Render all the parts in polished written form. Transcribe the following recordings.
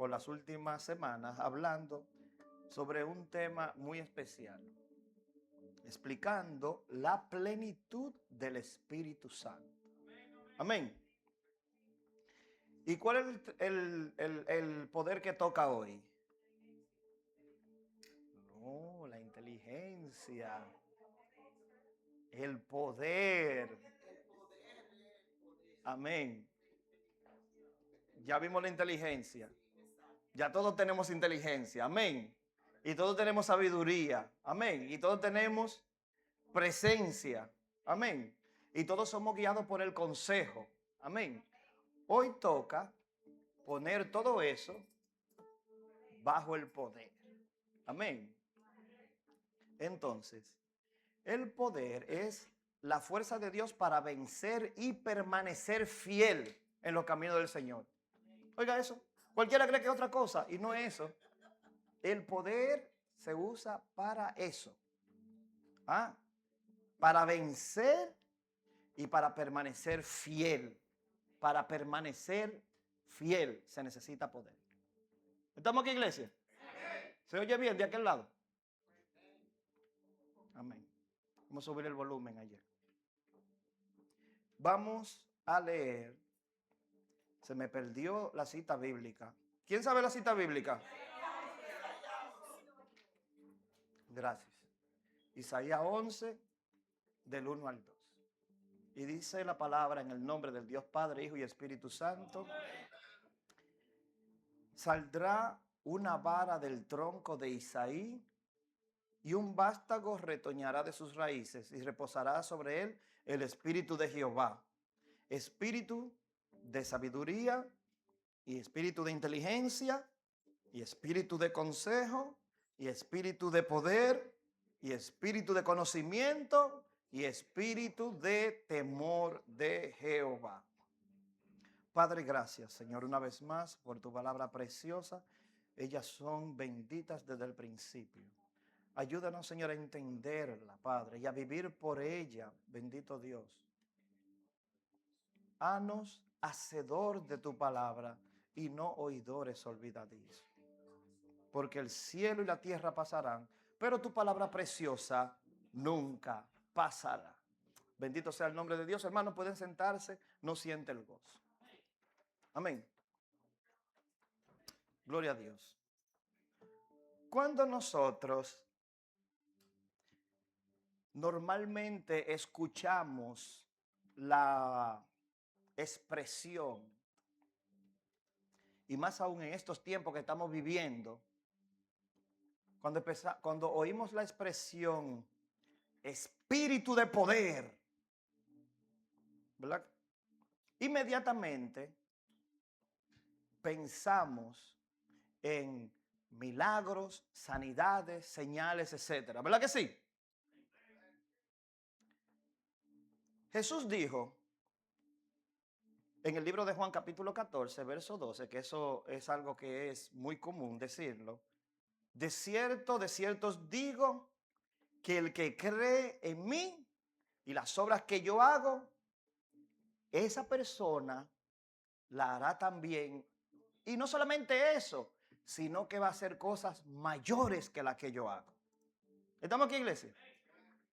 por las últimas semanas hablando sobre un tema muy especial, explicando la plenitud del Espíritu Santo. Amén. ¿Y cuál es el poder que toca hoy? No, la inteligencia, el poder. Amén. Ya vimos la inteligencia. Ya todos tenemos inteligencia. Amén. Y todos tenemos sabiduría. Amén. Y todos tenemos presencia. Amén. Y todos somos guiados por el consejo. Amén. Hoy toca poner todo eso bajo el poder. Amén. Entonces, el poder es la fuerza de Dios para vencer y permanecer fiel en los caminos del Señor. Oiga eso. Cualquiera cree que es otra cosa y no es eso. El poder se usa para eso. ¿Ah? Para vencer y para permanecer fiel. Para permanecer fiel se necesita poder. ¿Estamos aquí, iglesia? ¿Se oye bien de aquel lado? Amén. Vamos a subir el volumen allá. Vamos a leer. Se me perdió la cita bíblica. ¿Quién sabe la cita bíblica? Gracias. Isaías 11, del 1 al 2. Y dice la palabra en el nombre del Dios Padre, Hijo y Espíritu Santo. Saldrá una vara del tronco de Isaí y un vástago retoñará de sus raíces y reposará sobre él el espíritu de Jehová. Espíritu de sabiduría y espíritu de inteligencia y espíritu de consejo y espíritu de poder y espíritu de conocimiento y espíritu de temor de Jehová. Padre, gracias, Señor, una vez más por tu palabra preciosa. Ellas son benditas desde el principio. Ayúdanos, Señor, a entenderla, Padre, y a vivir por ella, bendito Dios. Hanos hacedor de tu palabra y no oidores olvidadizos. Porque el cielo y la tierra pasarán, pero tu palabra preciosa nunca pasará. Bendito sea el nombre de Dios. Hermanos, pueden sentarse, no siente el gozo. Amén. Gloria a Dios. Cuando nosotros normalmente escuchamos la expresión, y más aún en estos tiempos que estamos viviendo, cuando oímos la expresión espíritu de poder, ¿verdad? Inmediatamente pensamos en milagros, sanidades, señales, etcétera. ¿Verdad que sí? Jesús dijo en el libro de Juan capítulo 14, verso 12, que eso es algo que es muy común decirlo. De cierto os digo que el que cree en mí y las obras que yo hago, esa persona la hará también. Y no solamente eso, sino que va a hacer cosas mayores que las que yo hago. ¿Estamos aquí, iglesia?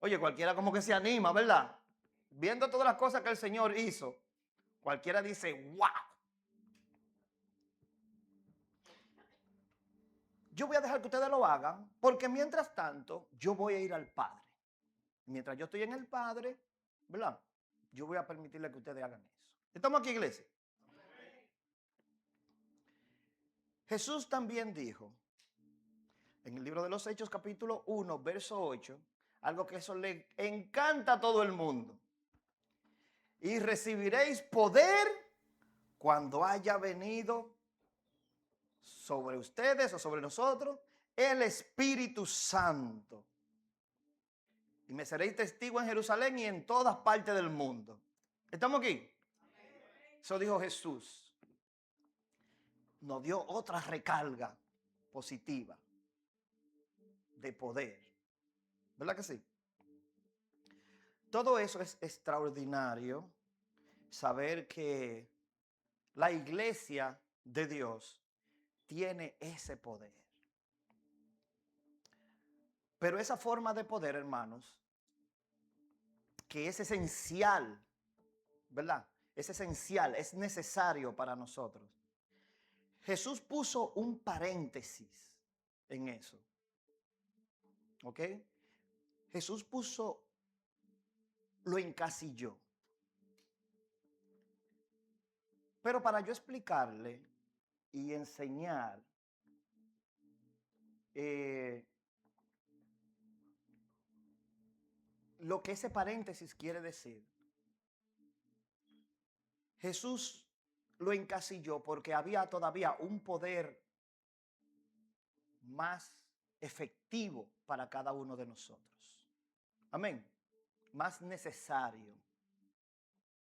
Oye, cualquiera como que se anima, ¿verdad? Viendo todas las cosas que el Señor hizo, cualquiera dice, wow. Yo voy a dejar que ustedes lo hagan, porque mientras tanto, yo voy a ir al Padre. Mientras yo estoy en el Padre, ¿verdad? Yo voy a permitirle que ustedes hagan eso. ¿Estamos aquí, iglesia? Jesús también dijo, en el libro de los Hechos, capítulo 1, verso 8, algo que eso le encanta a todo el mundo. Y recibiréis poder cuando haya venido sobre ustedes o sobre nosotros el Espíritu Santo. Y me seréis testigo en Jerusalén y en todas partes del mundo. ¿Estamos aquí? Eso dijo Jesús. Nos dio otra recarga positiva de poder. ¿Verdad que sí? Todo eso es extraordinario. Saber que la iglesia de Dios tiene ese poder. Pero esa forma de poder, hermanos, que es esencial, ¿verdad? Es esencial, es necesario para nosotros. Jesús puso un paréntesis en eso. ¿Ok? Jesús lo encasilló. Pero para yo explicarle y enseñar lo que ese paréntesis quiere decir, Jesús lo encasilló porque había todavía un poder más efectivo para cada uno de nosotros. Amén. Más necesario.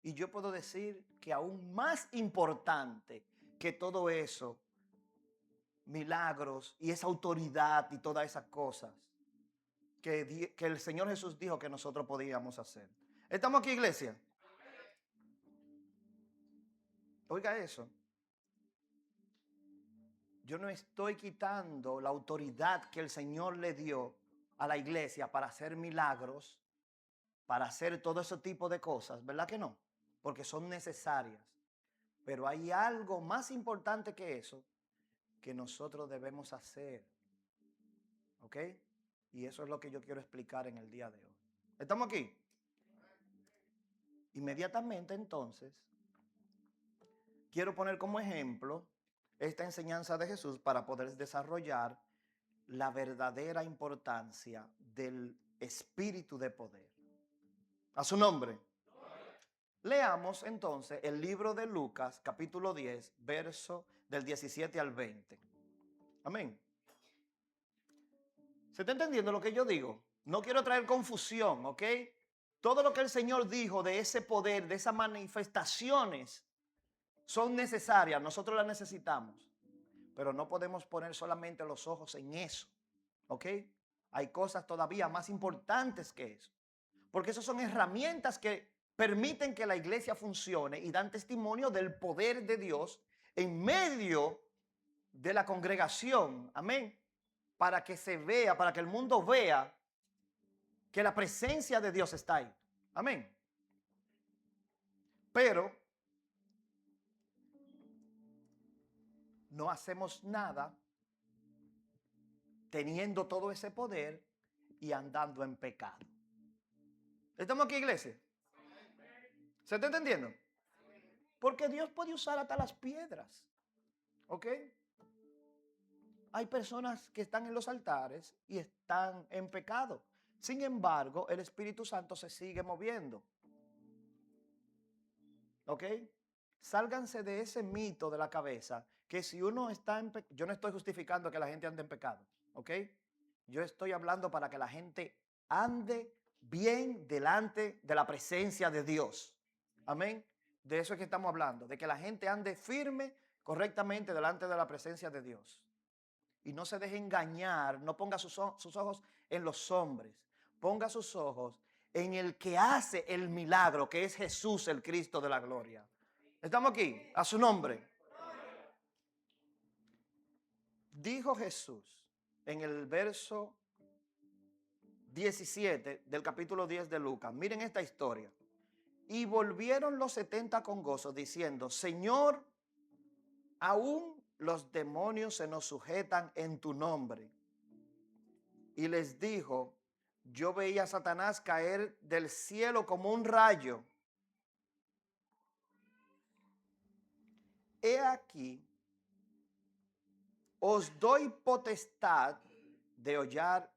Y yo puedo decir que aún más importante que todo eso, milagros y esa autoridad y todas esas cosas que el Señor Jesús dijo que nosotros podíamos hacer. ¿Estamos aquí, iglesia? Oiga eso. Yo no estoy quitando la autoridad que el Señor le dio a la iglesia para hacer milagros, para hacer todo ese tipo de cosas, ¿verdad que no? Porque son necesarias. Pero hay algo más importante que eso que nosotros debemos hacer. ¿Ok? Y eso es lo que yo quiero explicar en el día de hoy. ¿Estamos aquí? Inmediatamente entonces, quiero poner como ejemplo esta enseñanza de Jesús para poder desarrollar la verdadera importancia del espíritu de poder. A su nombre. Leamos entonces el libro de Lucas, capítulo 10, verso del 17 al 20. Amén. ¿Se está entendiendo lo que yo digo? No quiero traer confusión, ¿ok? Todo lo que el Señor dijo de ese poder, de esas manifestaciones, son necesarias. Nosotros las necesitamos. Pero no podemos poner solamente los ojos en eso, ¿ok? Hay cosas todavía más importantes que eso. Porque esas son herramientas que permiten que la iglesia funcione y dan testimonio del poder de Dios en medio de la congregación. Amén. Para que se vea, para que el mundo vea que la presencia de Dios está ahí. Amén. Pero no hacemos nada teniendo todo ese poder y andando en pecado. ¿Estamos aquí, iglesia? ¿Se está entendiendo? Porque Dios puede usar hasta las piedras. ¿Ok? Hay personas que están en los altares y están en pecado. Sin embargo, el Espíritu Santo se sigue moviendo. ¿Ok? Sálganse de ese mito de la cabeza que si uno está en pecado, yo no estoy justificando que la gente ande en pecado. ¿Ok? Yo estoy hablando para que la gente ande bien delante de la presencia de Dios. Amén. De eso es que estamos hablando, de que la gente ande firme, correctamente delante de la presencia de Dios. Y no se deje engañar, no ponga sus ojos en los hombres, ponga sus ojos en el que hace el milagro, que es Jesús, el Cristo de la gloria. ¿Estamos aquí? A su nombre. Dijo Jesús en el verso 17 del capítulo 10 de Lucas. Miren esta historia. Y volvieron los 70 con gozo, diciendo: Señor, aún los demonios se nos sujetan en tu nombre. Y les dijo: yo veía a Satanás caer del cielo como un rayo. He aquí, os doy potestad de hollar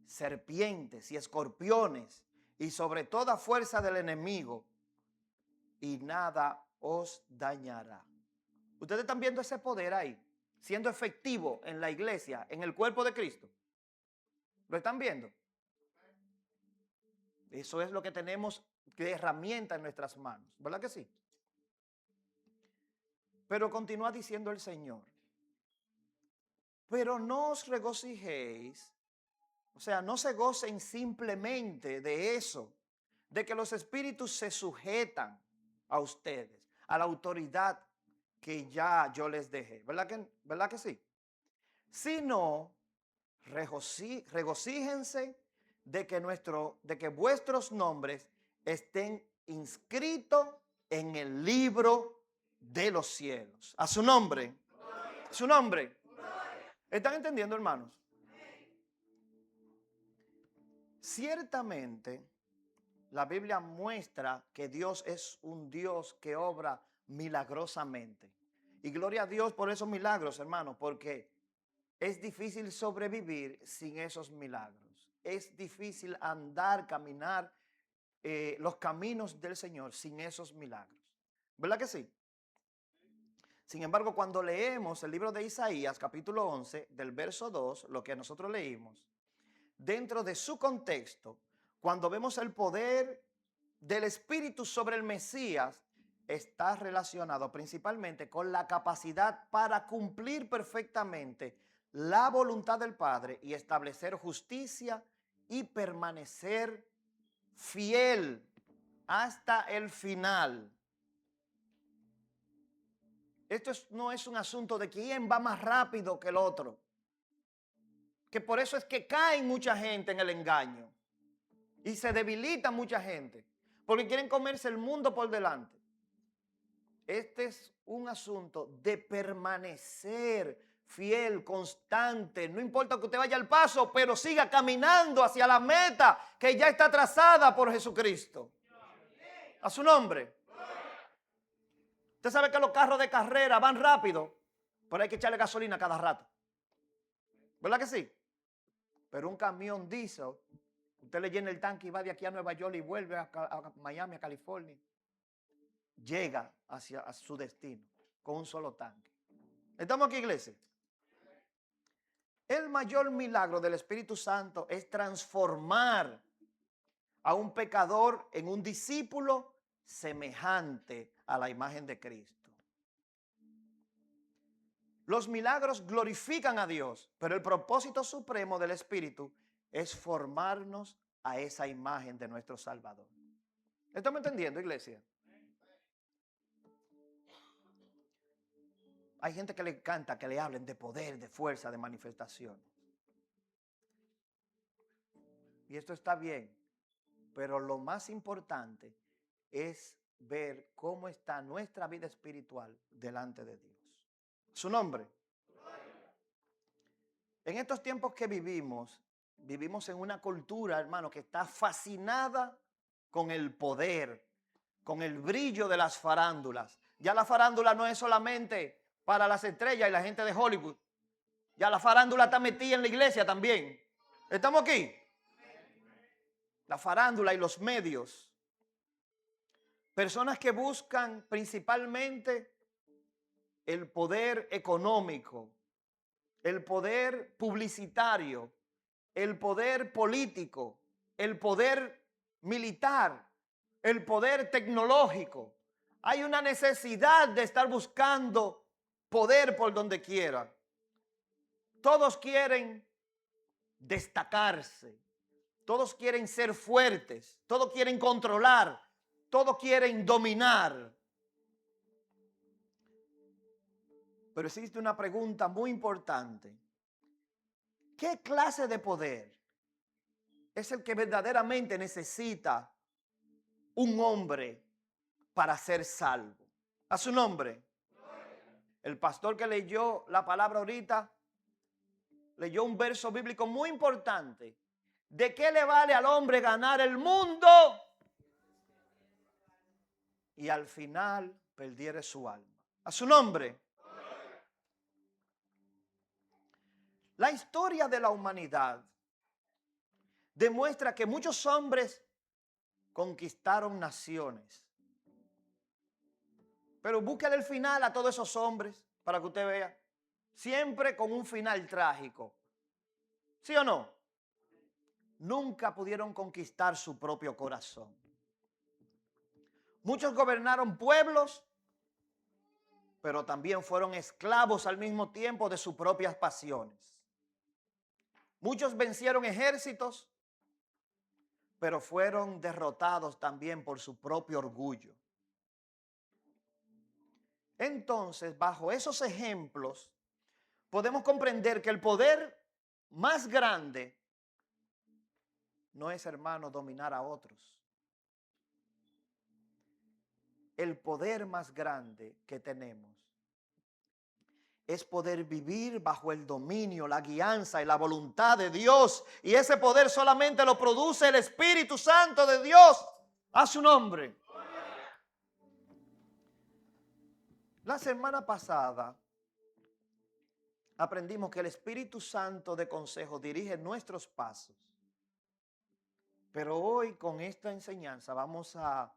serpientes y escorpiones y sobre toda fuerza del enemigo, y nada os dañará. Ustedes están viendo ese poder ahí, siendo efectivo en la iglesia, en el cuerpo de Cristo. ¿Lo están viendo? Eso es lo que tenemos de herramienta en nuestras manos, ¿verdad que sí? Pero continúa diciendo el Señor: pero no os regocijéis, o sea, no se gocen simplemente de eso, de que los espíritus se sujetan a ustedes, a la autoridad que ya yo les dejé. ¿Verdad que sí? Sino, regocíjense de que vuestros nombres estén inscritos en el libro de los cielos. A su nombre. A su nombre. ¿Están entendiendo, hermanos? Ciertamente, la Biblia muestra que Dios es un Dios que obra milagrosamente. Y gloria a Dios por esos milagros, hermanos, porque es difícil sobrevivir sin esos milagros. Es difícil andar, caminar los caminos del Señor sin esos milagros. ¿Verdad que sí? Sin embargo, cuando leemos el libro de Isaías, capítulo 11, del verso 2, lo que nosotros leímos, dentro de su contexto, cuando vemos el poder del Espíritu sobre el Mesías, está relacionado principalmente con la capacidad para cumplir perfectamente la voluntad del Padre y establecer justicia y permanecer fiel hasta el final. Esto no es un asunto de quién va más rápido que el otro. Que por eso es que cae mucha gente en el engaño. Y se debilita mucha gente. Porque quieren comerse el mundo por delante. Este es un asunto de permanecer fiel, constante. No importa que usted vaya al paso, pero siga caminando hacia la meta que ya está trazada por Jesucristo. A su nombre. Usted sabe que los carros de carrera van rápido, pero hay que echarle gasolina cada rato. ¿Verdad que sí? Pero un camión diesel, usted le llena el tanque y va de aquí a Nueva York y vuelve a Miami, a California. Llega hacia su destino con un solo tanque. ¿Estamos aquí, iglesia? El mayor milagro del Espíritu Santo es transformar a un pecador en un discípulo semejante a la imagen de Cristo. Los milagros glorifican a Dios, pero el propósito supremo del Espíritu es formarnos a esa imagen de nuestro Salvador. ¿Estamos entendiendo, iglesia? Hay gente que le encanta que le hablen de poder, de fuerza, de manifestación. Y esto está bien, pero lo más importante es ver cómo está nuestra vida espiritual delante de Dios. Su nombre. En estos tiempos que vivimos en una cultura, hermano, que está fascinada con el poder, con el brillo de las farándulas. Ya la farándula no es solamente para las estrellas y la gente de Hollywood. Ya la farándula está metida en la iglesia también. ¿Estamos aquí? La farándula y los medios. Personas que buscan principalmente el poder económico, el poder publicitario, el poder político, el poder militar, el poder tecnológico. Hay una necesidad de estar buscando poder por donde quiera. Todos quieren destacarse, todos quieren ser fuertes, todos quieren controlar, todos quieren dominar. Pero existe una pregunta muy importante. ¿Qué clase de poder es el que verdaderamente necesita un hombre para ser salvo? A su nombre. El pastor que leyó la palabra ahorita leyó un verso bíblico muy importante. ¿De qué le vale al hombre ganar el mundo y al final perdiere su alma? A su nombre. La historia de la humanidad demuestra que muchos hombres conquistaron naciones. Pero búsquele el final a todos esos hombres para que usted vea. Siempre con un final trágico. ¿Sí o no? Nunca pudieron conquistar su propio corazón. Muchos gobernaron pueblos, pero también fueron esclavos al mismo tiempo de sus propias pasiones. Muchos vencieron ejércitos, pero fueron derrotados también por su propio orgullo. Entonces, bajo esos ejemplos, podemos comprender que el poder más grande no es, hermano, dominar a otros. El poder más grande que tenemos es poder vivir bajo el dominio, la guianza y la voluntad de Dios. Y ese poder solamente lo produce el Espíritu Santo de Dios a su nombre. La semana pasada aprendimos que el Espíritu Santo de consejo dirige nuestros pasos. Pero hoy con esta enseñanza vamos a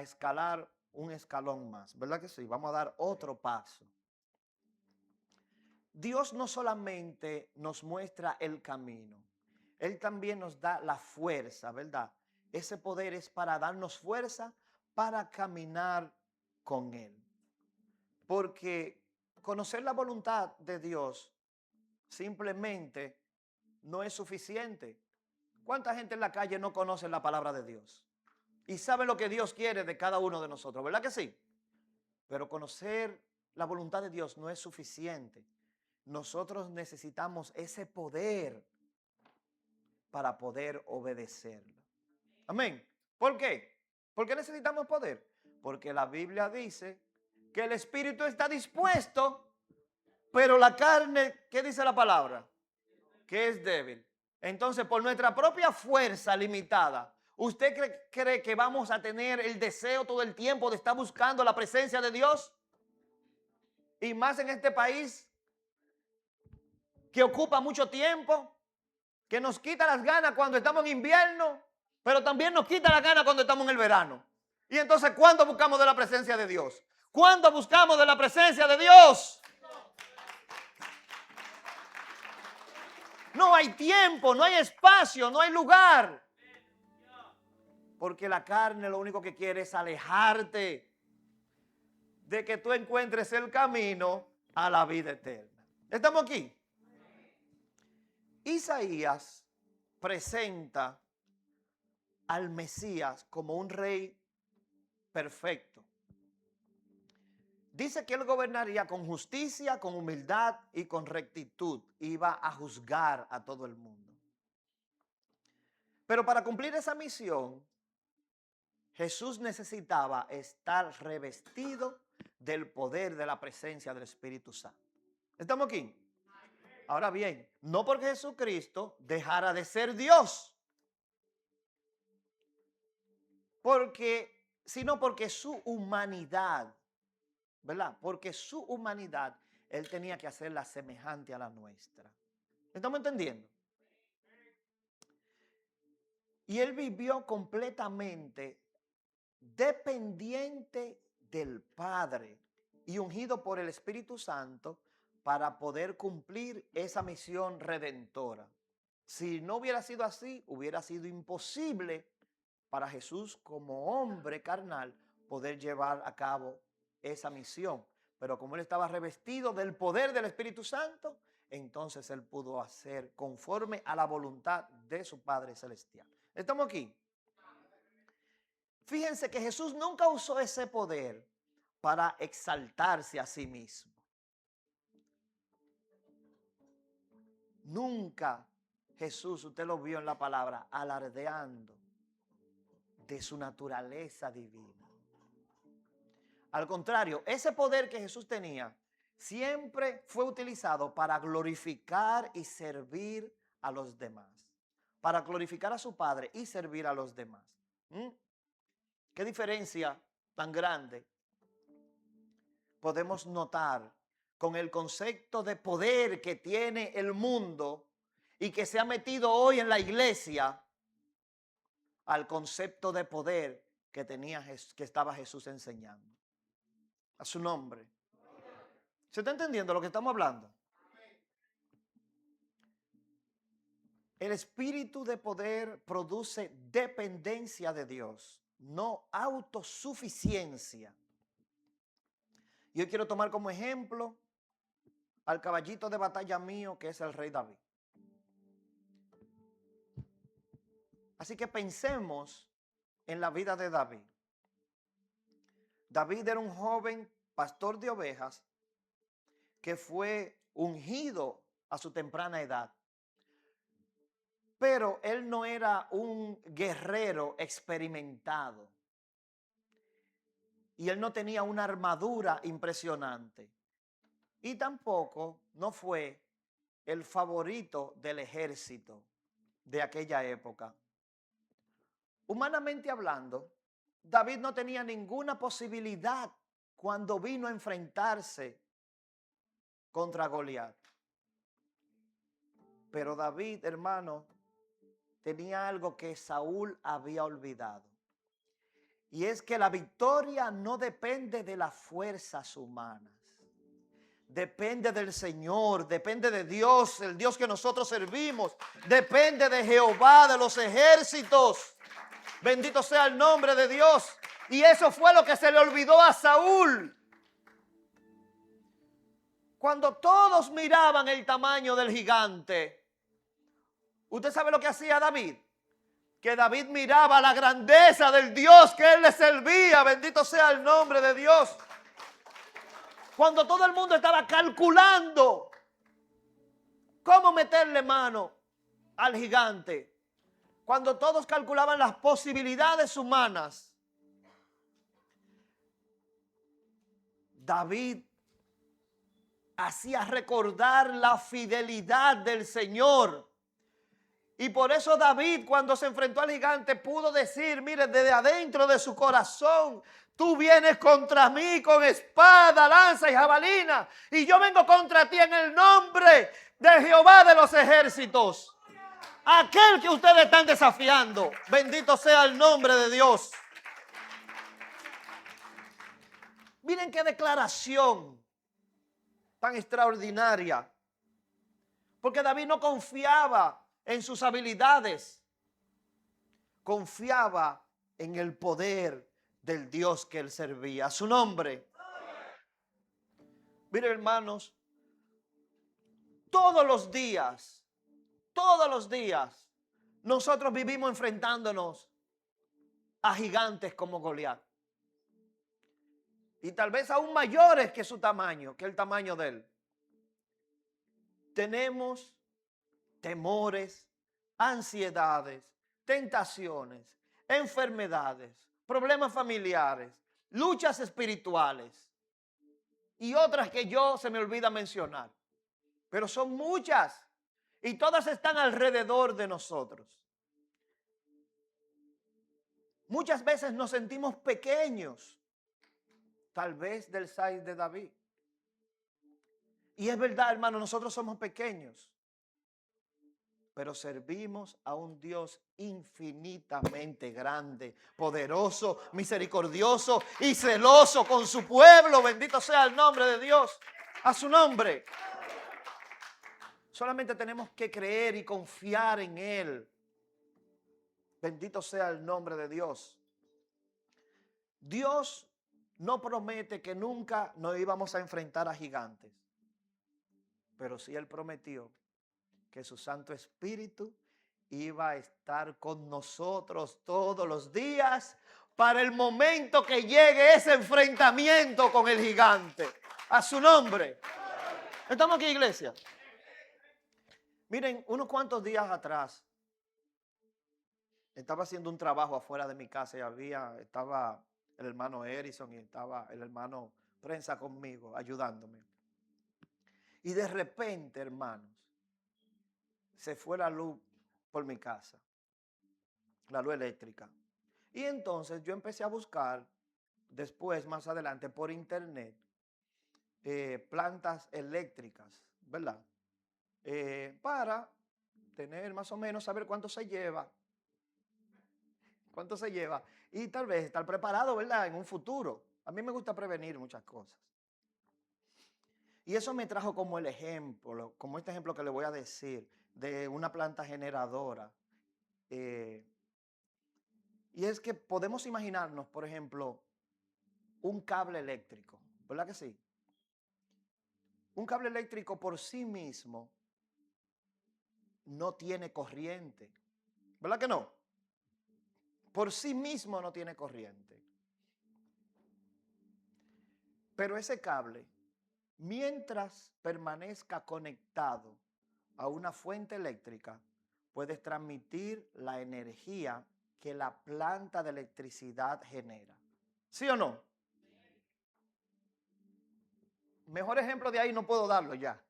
escalar un escalón más, ¿verdad que sí? Vamos a dar otro paso. Dios no solamente nos muestra el camino, Él también nos da la fuerza, ¿verdad? Ese poder es para darnos fuerza para caminar con Él. Porque conocer la voluntad de Dios simplemente no es suficiente. ¿Cuánta gente en la calle no conoce la palabra de Dios? Y sabe lo que Dios quiere de cada uno de nosotros, ¿verdad que sí? Pero conocer la voluntad de Dios no es suficiente. Nosotros necesitamos ese poder para poder obedecerlo. Amén. ¿Por qué? ¿Por qué necesitamos poder? Porque la Biblia dice que el espíritu está dispuesto, pero la carne, ¿qué dice la palabra? Que es débil. Entonces, por nuestra propia fuerza limitada, ¿usted cree que vamos a tener el deseo todo el tiempo de estar buscando la presencia de Dios? Y más en este país que ocupa mucho tiempo, que nos quita las ganas cuando estamos en invierno, pero también nos quita las ganas cuando estamos en el verano. Y entonces, ¿cuándo buscamos de la presencia de Dios? ¿Cuándo buscamos de la presencia de Dios? No hay tiempo, no hay espacio, no hay lugar. Porque la carne lo único que quiere es alejarte de que tú encuentres el camino a la vida eterna. ¿Estamos aquí? Isaías presenta al Mesías como un rey perfecto. Dice que él gobernaría con justicia, con humildad y con rectitud. Iba a juzgar a todo el mundo. Pero para cumplir esa misión, Jesús necesitaba estar revestido del poder de la presencia del Espíritu Santo. ¿Estamos aquí? Ahora bien, no porque Jesucristo dejara de ser Dios, sino porque su humanidad, ¿verdad? Porque su humanidad, Él tenía que hacerla semejante a la nuestra. ¿Estamos entendiendo? Y Él vivió completamente dependiente del Padre y ungido por el Espíritu Santo para poder cumplir esa misión redentora. Si no hubiera sido así, hubiera sido imposible para Jesús como hombre carnal poder llevar a cabo esa misión. Pero como él estaba revestido del poder del Espíritu Santo, entonces él pudo hacer conforme a la voluntad de su Padre Celestial. ¿Estamos aquí? Fíjense que Jesús nunca usó ese poder para exaltarse a sí mismo. Nunca Jesús, usted lo vio en la palabra, alardeando de su naturaleza divina. Al contrario, ese poder que Jesús tenía siempre fue utilizado para glorificar y servir a los demás. Para glorificar a su Padre y servir a los demás. ¿Qué diferencia tan grande podemos notar con el concepto de poder que tiene el mundo y que se ha metido hoy en la iglesia al concepto de poder que estaba Jesús enseñando? A su nombre. ¿Se está entendiendo lo que estamos hablando? El espíritu de poder produce dependencia de Dios, no autosuficiencia. Yo quiero tomar como ejemplo al caballito de batalla mío, que es el rey David. Así que pensemos en la vida de David. David era un joven pastor de ovejas, que fue ungido a su temprana edad. Pero él no era un guerrero experimentado. Y él no tenía una armadura impresionante. Y tampoco no fue el favorito del ejército de aquella época. Humanamente hablando, David no tenía ninguna posibilidad cuando vino a enfrentarse contra Goliat. Pero David, hermano, tenía algo que Saúl había olvidado. Y es que la victoria no depende de las fuerzas humanas. Depende del Señor, depende de Dios, el Dios que nosotros servimos. Depende de Jehová de los ejércitos. Bendito sea el nombre de Dios. Y eso fue lo que se le olvidó a Saúl. Cuando todos miraban el tamaño del gigante, ¿usted sabe lo que hacía David? Que David miraba la grandeza del Dios que él le servía. Bendito sea el nombre de Dios. Cuando todo el mundo estaba calculando cómo meterle mano al gigante, cuando todos calculaban las posibilidades humanas, David hacía recordar la fidelidad del Señor. Y por eso David, cuando se enfrentó al gigante, pudo decir, mire, desde adentro de su corazón, tú vienes contra mí con espada, lanza y jabalina, y yo vengo contra ti en el nombre de Jehová de los ejércitos. Aquel que ustedes están desafiando, bendito sea el nombre de Dios. Miren qué declaración tan extraordinaria. Porque David no confiaba en sus habilidades, confiaba en el poder del Dios que él servía. A su nombre. Miren, hermanos, todos los días, nosotros vivimos enfrentándonos a gigantes como Goliat. Y tal vez aún mayores que su tamaño, que el tamaño de él. Tenemos temores, ansiedades, tentaciones, enfermedades, problemas familiares, luchas espirituales y otras que se me olvida mencionar. Pero son muchas y todas están alrededor de nosotros. Muchas veces nos sentimos pequeños, tal vez del size de David. Y es verdad, hermano, nosotros somos pequeños, pero servimos a un Dios infinitamente grande, poderoso, misericordioso y celoso con su pueblo. Bendito sea el nombre de Dios. A su nombre. Solamente tenemos que creer y confiar en Él. Bendito sea el nombre de Dios. Dios no promete que nunca nos íbamos a enfrentar a gigantes, pero sí Él prometió que su Santo Espíritu iba a estar con nosotros todos los días para el momento que llegue ese enfrentamiento con el gigante. A su nombre. ¿Estamos aquí, iglesia? Miren, unos cuantos días atrás estaba haciendo un trabajo afuera de mi casa y estaba el hermano Erison y estaba el hermano Prensa conmigo ayudándome. Y de repente, hermanos, se fue la luz por mi casa, la luz eléctrica. Y entonces yo empecé a buscar después, más adelante, por internet, plantas eléctricas, ¿verdad? Para tener más o menos, saber cuánto se lleva. Y tal vez estar preparado, ¿verdad? En un futuro. A mí me gusta prevenir muchas cosas. Y eso me trajo como el ejemplo, como este ejemplo que le voy a decir, de una planta generadora. Y es que podemos imaginarnos, por ejemplo, un cable eléctrico, ¿verdad que sí? Un cable eléctrico por sí mismo no tiene corriente, ¿verdad que no? Por sí mismo no tiene corriente. Pero ese cable, mientras permanezca conectado a una fuente eléctrica, puedes transmitir la energía que la planta de electricidad genera. ¿Sí o no? Mejor ejemplo de ahí no puedo darlo ya.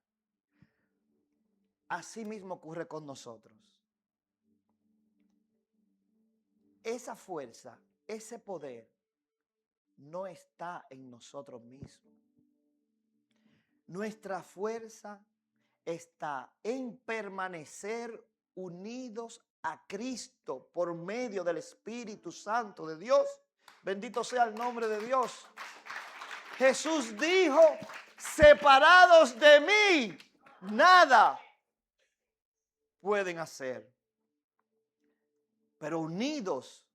Así mismo ocurre con nosotros. Esa fuerza, ese poder, no está en nosotros mismos. Nuestra fuerza está en permanecer unidos a Cristo por medio del Espíritu Santo de Dios. Bendito sea el nombre de Dios. Jesús dijo, separados de mí, nada pueden hacer. Pero unidos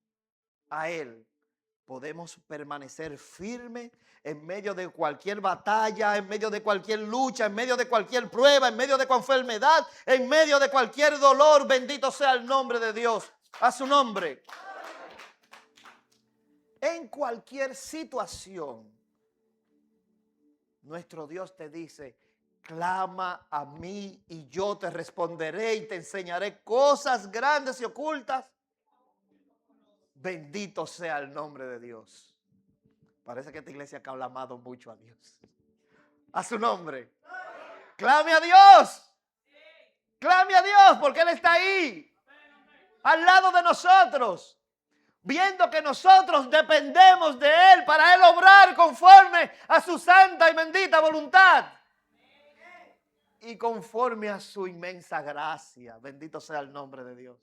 a Él, podemos permanecer firmes en medio de cualquier batalla, en medio de cualquier lucha, en medio de cualquier prueba, en medio de cualquier enfermedad, en medio de cualquier dolor. Bendito sea el nombre de Dios. A su nombre. En cualquier situación, nuestro Dios te dice, clama a mí y yo te responderé y te enseñaré cosas grandes y ocultas. Bendito sea el nombre de Dios. Parece que esta iglesia acá ha amado mucho a Dios. A su nombre. Clame a Dios. Clame a Dios porque Él está ahí. Al lado de nosotros. Viendo que nosotros dependemos de Él para Él obrar conforme a su santa y bendita voluntad. Y conforme a su inmensa gracia. Bendito sea el nombre de Dios.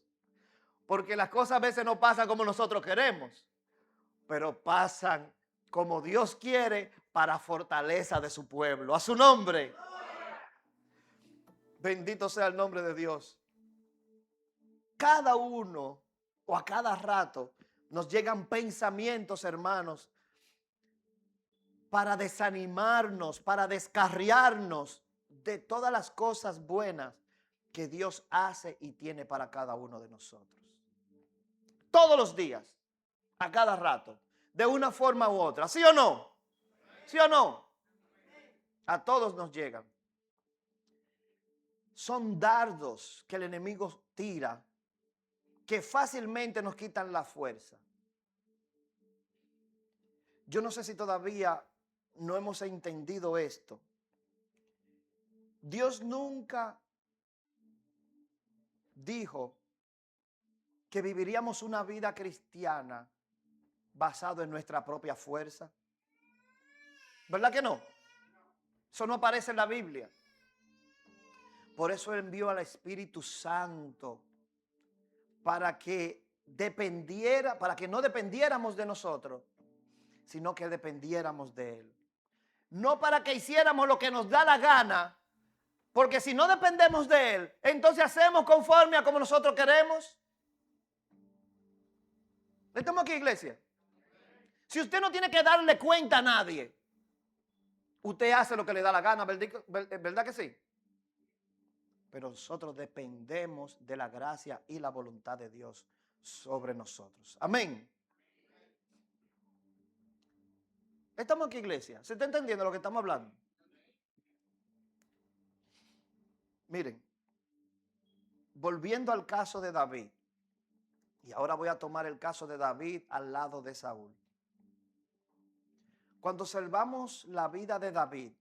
Porque las cosas a veces no pasan como nosotros queremos, pero pasan como Dios quiere para fortaleza de su pueblo. A su nombre. Bendito sea el nombre de Dios. Cada uno o a cada rato nos llegan pensamientos, hermanos, para desanimarnos, para descarriarnos de todas las cosas buenas que Dios hace y tiene para cada uno de nosotros. Todos los días, a cada rato, de una forma u otra. ¿Sí o no? ¿Sí o no? A todos nos llegan. Son dardos que el enemigo tira que fácilmente nos quitan la fuerza. Yo no sé si todavía no hemos entendido esto. Dios nunca dijo que viviríamos una vida cristiana basado en nuestra propia fuerza. ¿Verdad que no? Eso no aparece en la Biblia. Por eso envió al Espíritu Santo para que no dependiéramos de nosotros, sino que dependiéramos de Él. No para que hiciéramos lo que nos da la gana, porque si no dependemos de Él, entonces hacemos conforme a como nosotros queremos. ¿Estamos aquí, iglesia? Si usted no tiene que darle cuenta a nadie, usted hace lo que le da la gana, ¿verdad que sí? Pero nosotros dependemos de la gracia y la voluntad de Dios sobre nosotros. Amén. ¿Estamos aquí, iglesia? ¿Se está entendiendo lo que estamos hablando? Miren, volviendo al caso de David, y ahora voy a tomar el caso de David al lado de Saúl. Cuando observamos la vida de David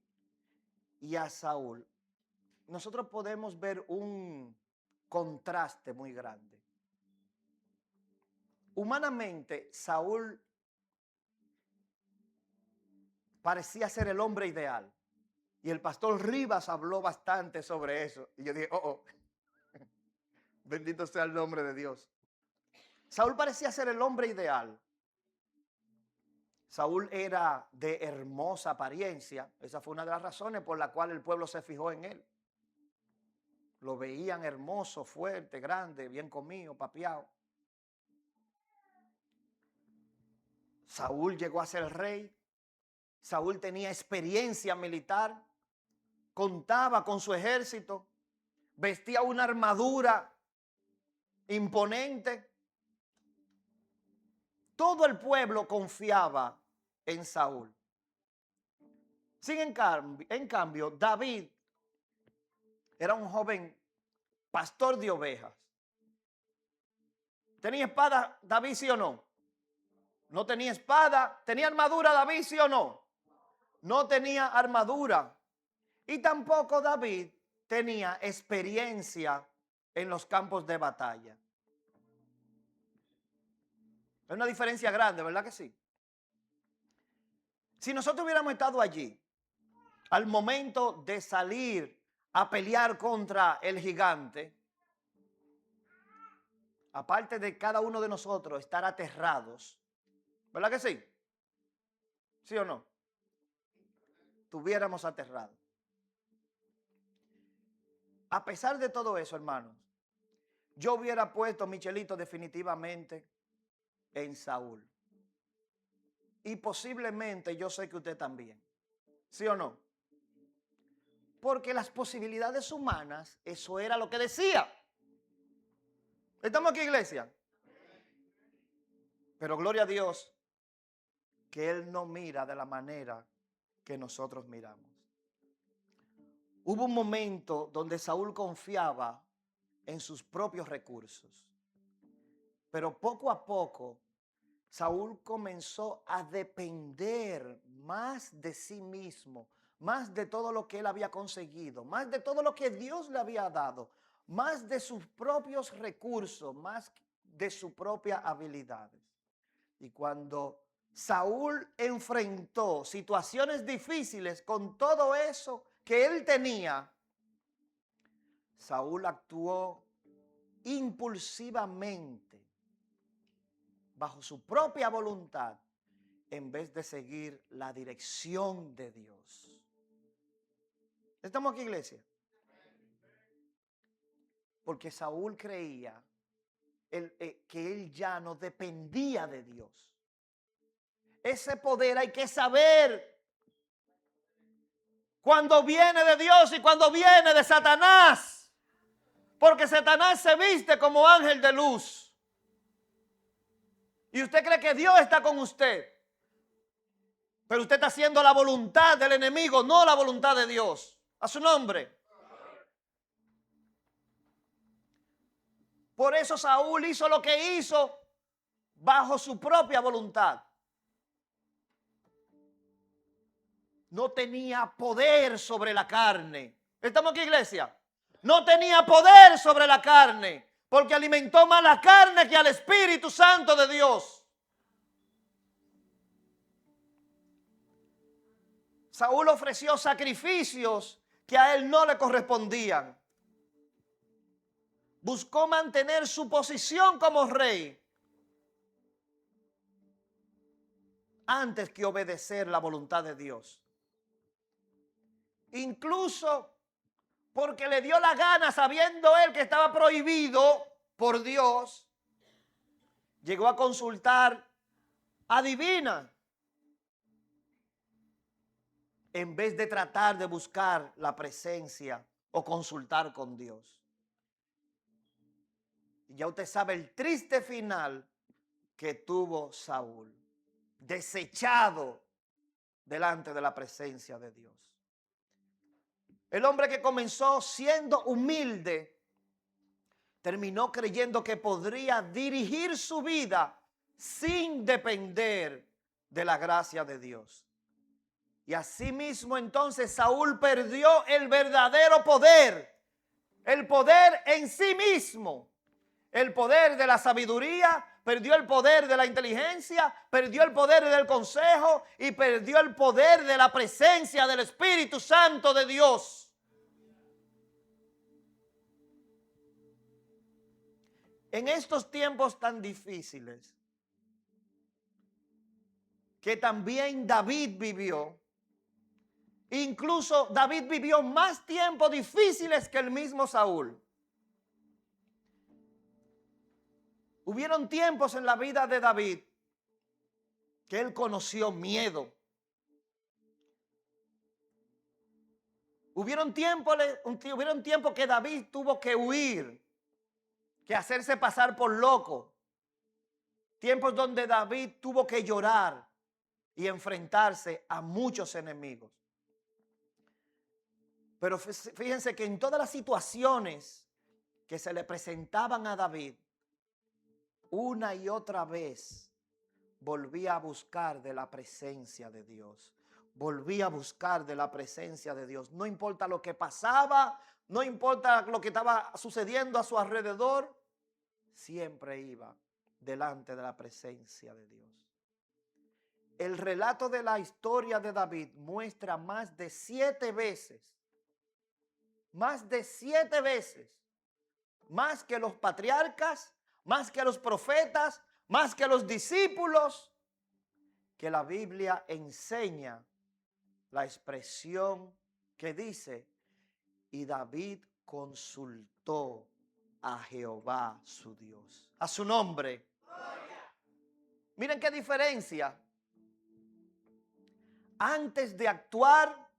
y a Saúl, nosotros podemos ver un contraste muy grande. Humanamente, Saúl parecía ser el hombre ideal. Y el pastor Rivas habló bastante sobre eso. Y yo dije, bendito sea el nombre de Dios. Saúl parecía ser el hombre ideal. Saúl era de hermosa apariencia. Esa fue una de las razones por la cual el pueblo se fijó en él. Lo veían hermoso, fuerte, grande, bien comido, papeado. Saúl llegó a ser rey. Saúl tenía experiencia militar. Contaba con su ejército. Vestía una armadura imponente. Todo el pueblo confiaba en Saúl. En cambio, David era un joven pastor de ovejas. ¿Tenía espada David, sí o no? No tenía espada. ¿Tenía armadura David, sí o no? No tenía armadura. Y tampoco David tenía experiencia en los campos de batalla. Es una diferencia grande, ¿verdad que sí? Si nosotros hubiéramos estado allí al momento de salir a pelear contra el gigante, aparte de cada uno de nosotros estar aterrados, ¿verdad que sí? ¿Sí o no? Estuviéramos aterrados. A pesar de todo eso, hermanos, yo hubiera puesto a Michelito definitivamente en Saúl. Y posiblemente yo sé que usted también. ¿Sí o no? Porque las posibilidades humanas, eso era lo que decía. ¿Estamos aquí, iglesia? Pero gloria a Dios que Él no mira de la manera que nosotros miramos. Hubo un momento donde Saúl confiaba en sus propios recursos. Pero poco a poco, Saúl comenzó a depender más de sí mismo, más de todo lo que él había conseguido, más de todo lo que Dios le había dado, más de sus propios recursos, más de sus propias habilidades. Y cuando Saúl enfrentó situaciones difíciles con todo eso que él tenía, Saúl actuó impulsivamente, bajo su propia voluntad, en vez de seguir la dirección de Dios. ¿Estamos aquí, iglesia? Porque Saúl creía que él ya no dependía de Dios. Ese poder hay que saber cuando viene de Dios y cuando viene de Satanás. Porque Satanás se viste como ángel de luz. Y usted cree que Dios está con usted. Pero usted está haciendo la voluntad del enemigo, no la voluntad de Dios. A su nombre. Por eso Saúl hizo lo que hizo bajo su propia voluntad. No tenía poder sobre la carne. ¿Estamos aquí, iglesia? No tenía poder sobre la carne, porque alimentó más la carne que al Espíritu Santo de Dios. Saúl ofreció sacrificios que a él no le correspondían. Buscó mantener su posición como rey antes que obedecer la voluntad de Dios. Incluso porque le dio la gana, sabiendo él que estaba prohibido por Dios, llegó a consultar a divinas en vez de tratar de buscar la presencia o consultar con Dios. Y ya usted sabe el triste final que tuvo Saúl, desechado delante de la presencia de Dios. El hombre que comenzó siendo humilde, terminó creyendo que podría dirigir su vida sin depender de la gracia de Dios. Y asimismo entonces Saúl perdió el verdadero poder, el poder en sí mismo, el poder de la sabiduría, perdió el poder de la inteligencia, perdió el poder del consejo y perdió el poder de la presencia del Espíritu Santo de Dios. En estos tiempos tan difíciles que también David vivió, incluso David vivió más tiempos difíciles que el mismo Saúl. Hubieron tiempos en la vida de David que él conoció miedo. Hubieron tiempos que David tuvo que huir, que hacerse pasar por loco. Tiempos donde David tuvo que llorar y enfrentarse a muchos enemigos. Pero fíjense que en todas las situaciones que se le presentaban a David, una y otra vez volvía a buscar de la presencia de Dios. Volvía a buscar de la presencia de Dios. No importa lo que pasaba, no importa lo que estaba sucediendo a su alrededor, siempre iba delante de la presencia de Dios. El relato de la historia de David muestra más de 7 veces, más que los patriarcas, más que los profetas, más que los discípulos, que la Biblia enseña la expresión que dice: y David consultó a Jehová su Dios. A su nombre. Miren qué diferencia. Antes de actuar,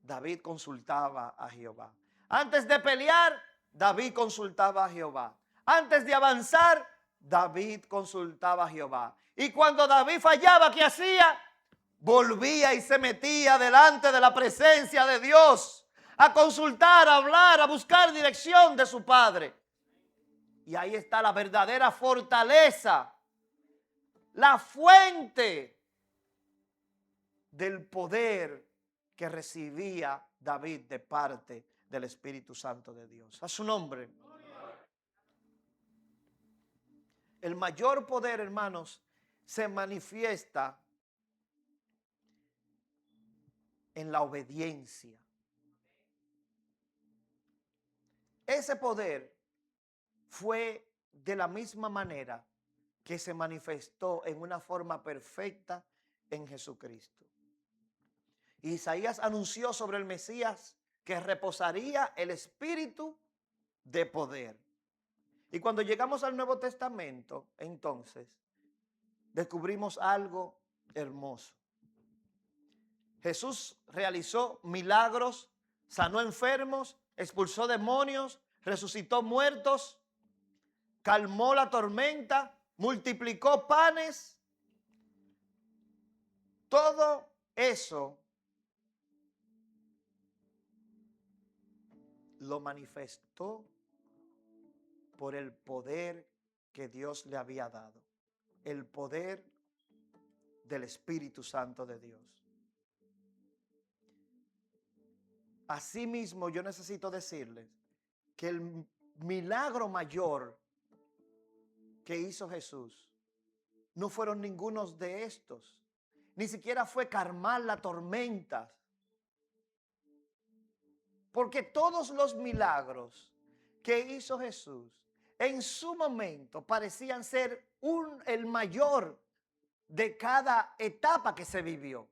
David consultaba a Jehová. Antes de pelear, David consultaba a Jehová. Antes de avanzar, David consultaba a Jehová. Y cuando David fallaba, ¿qué hacía? Volvía y se metía delante de la presencia de Dios a consultar, a hablar, a buscar dirección de su Padre. Y ahí está la verdadera fortaleza, la fuente del poder que recibía David de parte del Espíritu Santo de Dios. A su nombre. El mayor poder, hermanos, se manifiesta en la obediencia. Ese poder fue de la misma manera que se manifestó en una forma perfecta en Jesucristo. Isaías anunció sobre el Mesías que reposaría el espíritu de poder. Y cuando llegamos al Nuevo Testamento, entonces, descubrimos algo hermoso. Jesús realizó milagros, sanó enfermos, expulsó demonios, resucitó muertos, calmó la tormenta, multiplicó panes. Todo eso lo manifestó por el poder que Dios le había dado, el poder del Espíritu Santo de Dios. Asimismo, yo necesito decirles que el milagro mayor que hizo Jesús no fueron ningunos de estos, ni siquiera fue calmar la tormenta, porque todos los milagros que hizo Jesús en su momento parecían ser el mayor de cada etapa que se vivió.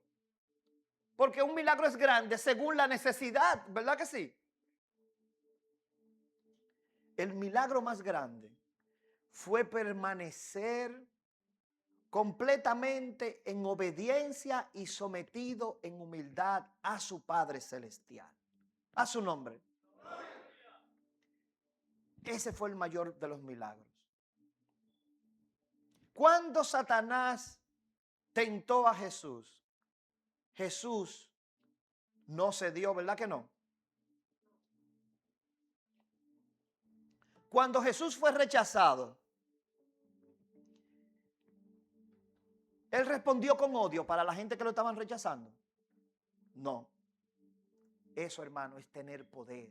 Porque un milagro es grande según la necesidad, ¿verdad que sí? El milagro más grande fue permanecer completamente en obediencia y sometido en humildad a su Padre Celestial. A su nombre. Ese fue el mayor de los milagros. Cuando Satanás tentó a Jesús, Jesús no cedió, ¿verdad que no? Cuando Jesús fue rechazado, ¿él respondió con odio para la gente que lo estaban rechazando? No. Eso, hermano, es tener poder.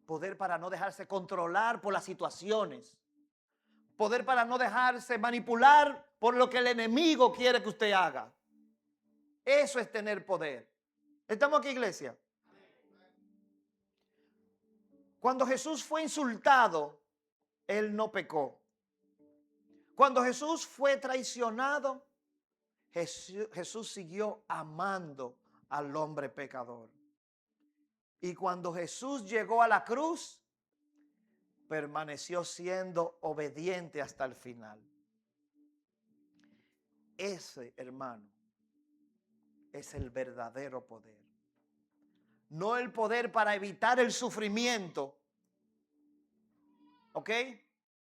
Poder para no dejarse controlar por las situaciones. Poder para no dejarse manipular por lo que el enemigo quiere que usted haga. Eso es tener poder. ¿Estamos aquí, iglesia? Cuando Jesús fue insultado, él no pecó. Cuando Jesús fue traicionado, Jesús siguió amando al hombre pecador. Y cuando Jesús llegó a la cruz, permaneció siendo obediente hasta el final. Ese, hermano, es el verdadero poder. No el poder para evitar el sufrimiento. ¿Ok?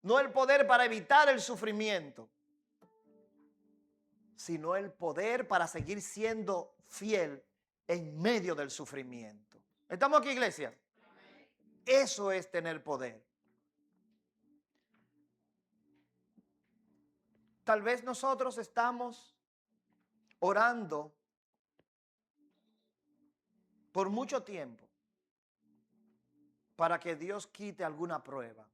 No el poder para evitar el sufrimiento, sino el poder para seguir siendo fiel en medio del sufrimiento. ¿Estamos aquí, iglesia? Eso es tener poder. Tal vez nosotros estamos orando por mucho tiempo para que Dios quite alguna prueba.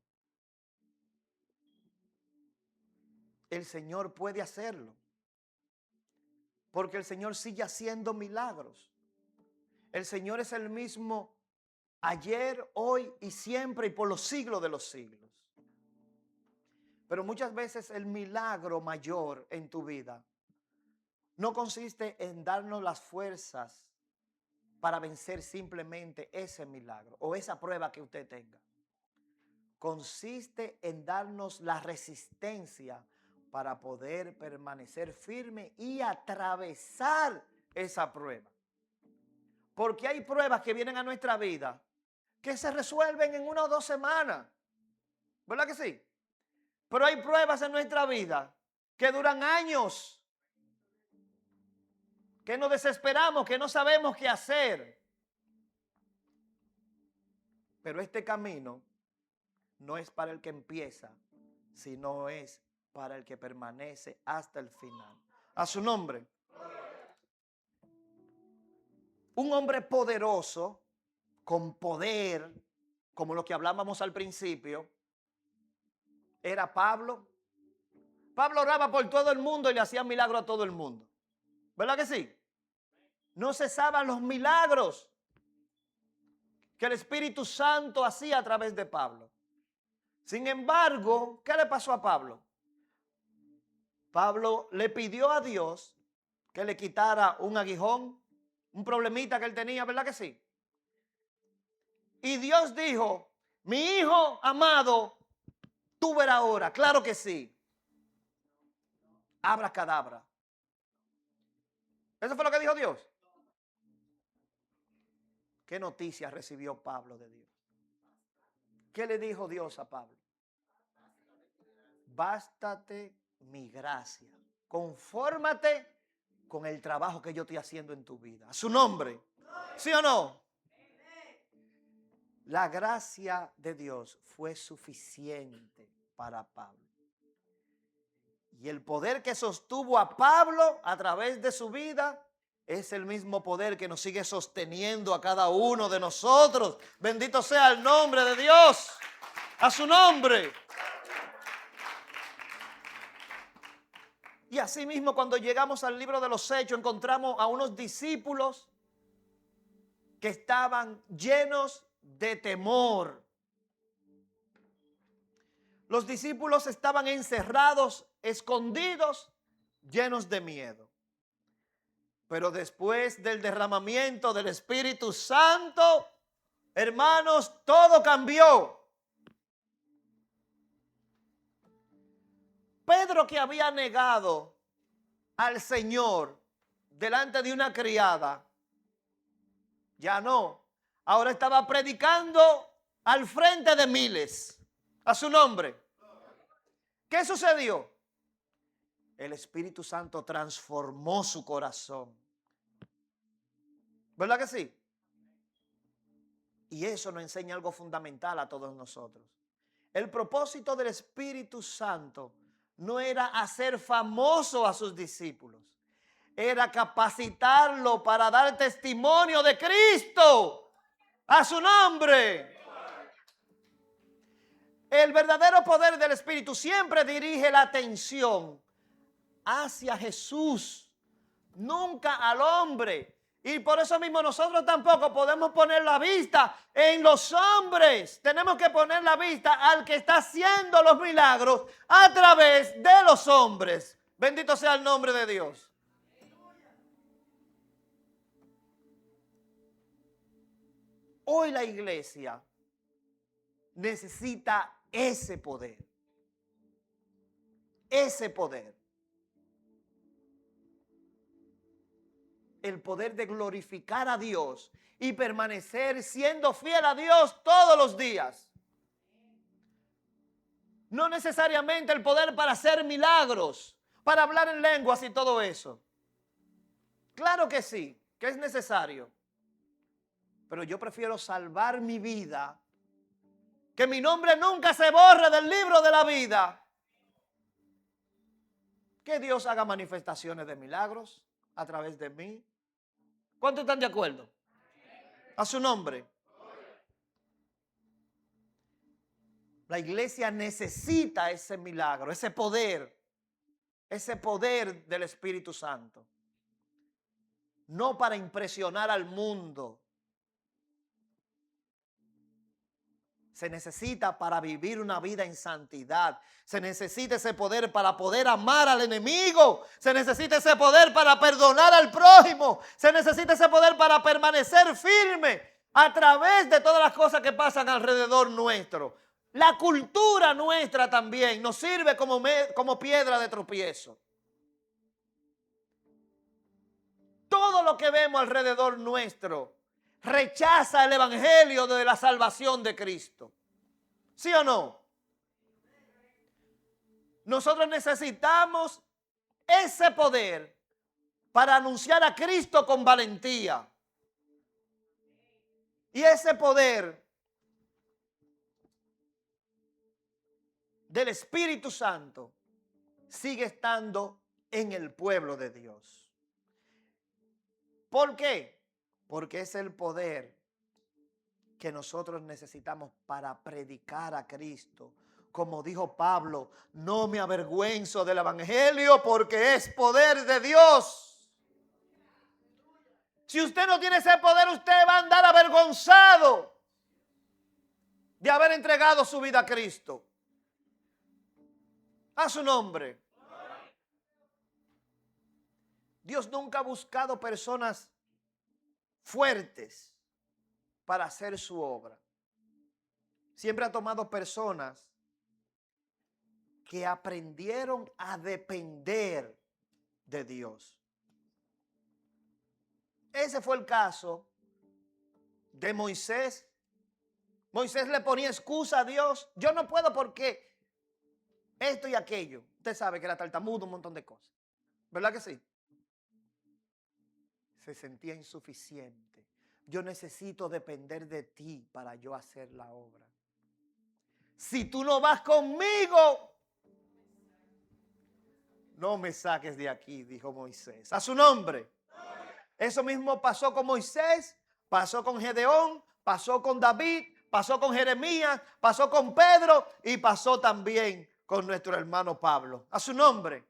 El Señor puede hacerlo, porque el Señor sigue haciendo milagros. El Señor es el mismo ayer, hoy y siempre y por los siglos de los siglos. Pero muchas veces el milagro mayor en tu vida no consiste en darnos las fuerzas para vencer simplemente ese milagro o esa prueba que usted tenga. Consiste en darnos la resistencia para poder permanecer firme y atravesar esa prueba. Porque hay pruebas que vienen a nuestra vida que se resuelven en 1 o 2 semanas. ¿Verdad que sí? Pero hay pruebas en nuestra vida que duran años, que nos desesperamos, que no sabemos qué hacer. Pero este camino no es para el que empieza, sino es para el que permanece hasta el final. A su nombre. Un hombre poderoso, con poder, como lo que hablábamos al principio, era Pablo. Pablo oraba por todo el mundo y le hacía milagros a todo el mundo. ¿Verdad que sí? No cesaban los milagros que el Espíritu Santo hacía a través de Pablo. Sin embargo, ¿qué le pasó a Pablo? Pablo le pidió a Dios que le quitara un aguijón, un problemita que él tenía, ¿verdad que sí? Y Dios dijo, mi hijo amado, tú verás ahora, claro que sí. Abracadabra. ¿Eso fue lo que dijo Dios? ¿Qué noticias recibió Pablo de Dios? ¿Qué le dijo Dios a Pablo? Bástate mi gracia. Confórmate con el trabajo que yo estoy haciendo en tu vida. A su nombre. ¿Sí o no? La gracia de Dios fue suficiente para Pablo. Y el poder que sostuvo a Pablo a través de su vida es el mismo poder que nos sigue sosteniendo a cada uno de nosotros. Bendito sea el nombre de Dios. A su nombre. Y así mismo, cuando llegamos al libro de los Hechos, encontramos a unos discípulos que estaban llenos de temor. Los discípulos estaban encerrados, escondidos, llenos de miedo. Pero después del derramamiento del Espíritu Santo, hermanos, todo cambió. Pedro, que había negado al Señor delante de una criada, ya no. Ahora estaba predicando al frente de miles. A su nombre. ¿Qué sucedió? El Espíritu Santo transformó su corazón. ¿Verdad que sí? Y eso nos enseña algo fundamental a todos nosotros. El propósito del Espíritu Santo no era hacer famoso a sus discípulos. Era capacitarlo para dar testimonio de Cristo. A su nombre. El verdadero poder del Espíritu siempre dirige la atención hacia Jesús, nunca al hombre. Y por eso mismo nosotros tampoco podemos poner la vista en los hombres. Tenemos que poner la vista al que está haciendo los milagros a través de los hombres. Bendito sea el nombre de Dios. Hoy la iglesia necesita ese poder. Ese poder. El poder de glorificar a Dios y permanecer siendo fiel a Dios todos los días. No necesariamente el poder para hacer milagros, para hablar en lenguas y todo eso. Claro que sí, que es necesario. Pero yo prefiero salvar mi vida, que mi nombre nunca se borre del libro de la vida, que Dios haga manifestaciones de milagros a través de mí. ¿Cuántos están de acuerdo? A su nombre. La iglesia necesita ese milagro, ese poder del Espíritu Santo. No para impresionar al mundo. Se necesita para vivir una vida en santidad. Se necesita ese poder para poder amar al enemigo. Se necesita ese poder para perdonar al prójimo. Se necesita ese poder para permanecer firme a través de todas las cosas que pasan alrededor nuestro. La cultura nuestra también nos sirve como piedra de tropiezo. Todo lo que vemos alrededor nuestro rechaza el evangelio de la salvación de Cristo. ¿Sí o no? Nosotros necesitamos ese poder para anunciar a Cristo con valentía. Y ese poder del Espíritu Santo sigue estando en el pueblo de Dios. ¿Por qué? Porque es el poder que nosotros necesitamos para predicar a Cristo. Como dijo Pablo, no me avergüenzo del evangelio porque es poder de Dios. Si usted no tiene ese poder, usted va a andar avergonzado de haber entregado su vida a Cristo. A su nombre. Dios nunca ha buscado personas fuertes para hacer su obra. Siempre ha tomado personas que aprendieron a depender de Dios. Ese fue el caso de Moisés. Moisés le ponía excusa a Dios. Yo no puedo porque esto y aquello. Usted sabe que era tartamudo, un montón de cosas. ¿Verdad que sí? Se sentía insuficiente. Yo necesito depender de ti para yo hacer la obra. Si tú no vas conmigo, no me saques de aquí, dijo Moisés. A su nombre. Eso mismo pasó con Moisés, pasó con Gedeón, pasó con David, pasó con Jeremías, pasó con Pedro y pasó también con nuestro hermano Pablo. A su nombre.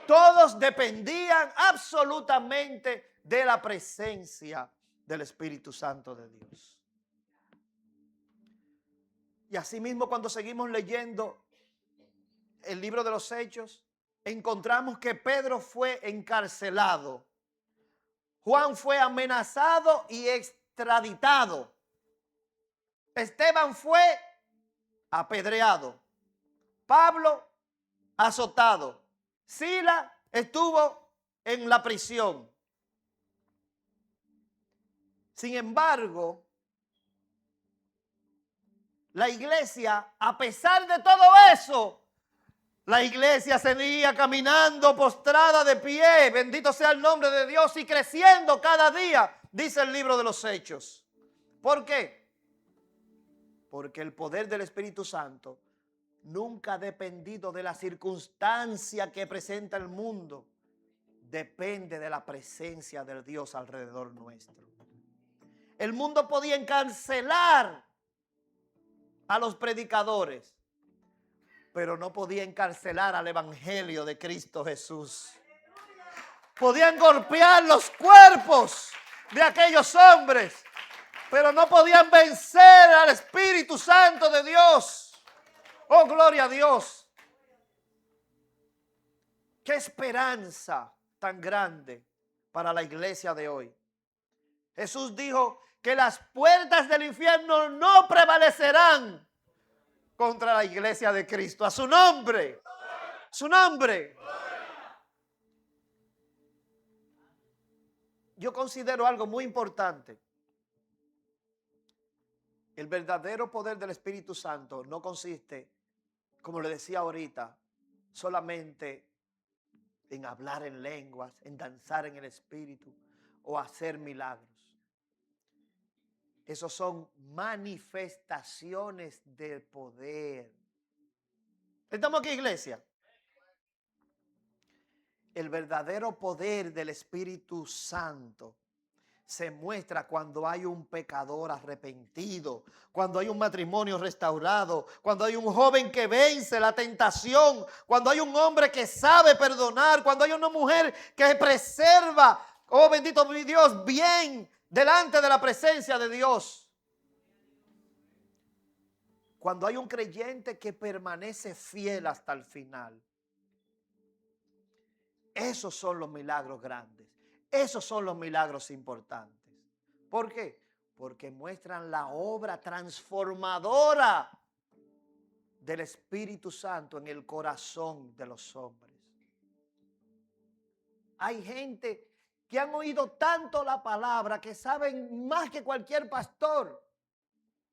Todos dependían absolutamente de la presencia del Espíritu Santo de Dios. Y asimismo, cuando seguimos leyendo el libro de los Hechos, encontramos que Pedro fue encarcelado. Juan fue amenazado y extraditado. Esteban fue apedreado. Pablo azotado. Sila estuvo en la prisión. Sin embargo, la iglesia, a pesar de todo eso, la iglesia seguía caminando postrada de pie. Bendito sea el nombre de Dios y creciendo cada día, dice el libro de los Hechos. ¿Por qué? Porque el poder del Espíritu Santo nunca ha dependido de la circunstancia que presenta el mundo. Depende de la presencia del Dios alrededor nuestro. El mundo podía encarcelar a los predicadores, pero no podía encarcelar al evangelio de Cristo Jesús. Podían golpear los cuerpos de aquellos hombres, pero no podían vencer al Espíritu Santo de Dios. Oh, gloria a Dios. Qué esperanza tan grande para la iglesia de hoy. Jesús dijo que las puertas del infierno no prevalecerán contra la iglesia de Cristo. A su nombre. Su nombre. Yo considero algo muy importante. El verdadero poder del Espíritu Santo no consiste, como le decía ahorita, solamente en hablar en lenguas, en danzar en el Espíritu o hacer milagros. Esos son manifestaciones del poder. ¿Estamos aquí, iglesia? El verdadero poder del Espíritu Santo se muestra cuando hay un pecador arrepentido, cuando hay un matrimonio restaurado, cuando hay un joven que vence la tentación, cuando hay un hombre que sabe perdonar, cuando hay una mujer que preserva, oh bendito mi Dios, bien delante de la presencia de Dios. Cuando hay un creyente que permanece fiel hasta el final. Esos son los milagros grandes. Esos son los milagros importantes. ¿Por qué? Porque muestran la obra transformadora del Espíritu Santo en el corazón de los hombres. Hay gente que han oído tanto la palabra que saben más que cualquier pastor.